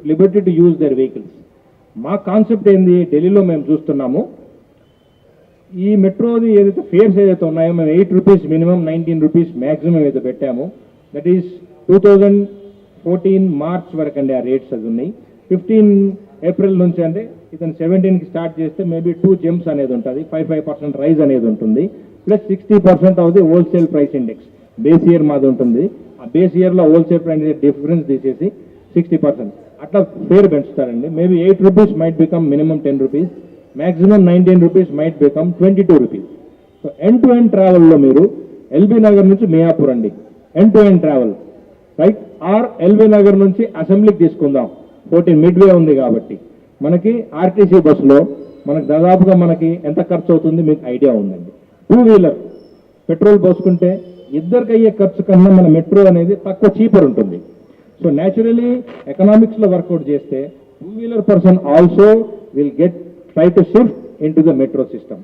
liberty to use their vehicles. మా concept ఏంది, ఢిల్లీలో మేము చూస్తున్నాము, ఈ మెట్రోది ఏదైతే ఫేర్స్ ఏదైతే ఉన్నాయో మేము 8 రూపీస్ మినిమం, 19 రూపీస్ మ్యాక్సిమం ఏదైతే పెట్టామో, దట్ ఈస్ 2014 మార్చ్ వరకు అండి ఆ రేట్స్ అది ఉన్నాయి. 15 ఏప్రిల్ నుంచి అంటే ఇతను 17కి స్టార్ట్ చేస్తే మేబీ 2 జంప్స్ అనేది ఉంటుంది, 5% రైజ్ అనేది ఉంటుంది, plus 60% of the wholesale price index base year మాది ఉంటుంది. ఆ బేస్ ఇయర్లో హోల్సేల్ ప్రైస్ డిఫరెన్స్ తీసేసి 60% అట్లా ఫేర్ పెంచుతారండి. Maybe 8 rupees might become minimum 10 rupees, maximum 19 rupees might become 22 rupees. So end to end ట్రావెల్లో మీరు ఎల్బీ నగర్ నుంచి మియాపూర్ అండి, end to end travel right, or LB Nagar నుంచి అసెంబ్లీకి తీసుకుందాం, 14 మిడ్వే ఉంది కాబట్టి మనకి ఆర్టీసీ బస్సులో మనకు దాదాపుగా మనకి ఎంత ఖర్చు అవుతుంది మీకు ఐడియా ఉందండి. 2 వీలర్ పెట్రోల్ పోసుకుంటే ఇద్దరికి అయ్యే ఖర్చు కన్నా మన మెట్రో అనేది తక్కువ చీపర్ ఉంటుంది. సో న్యాచురలీ ఎకనామిక్స్లో వర్కౌట్ చేస్తే 2 wheeler person also will try to shift in to the metro system.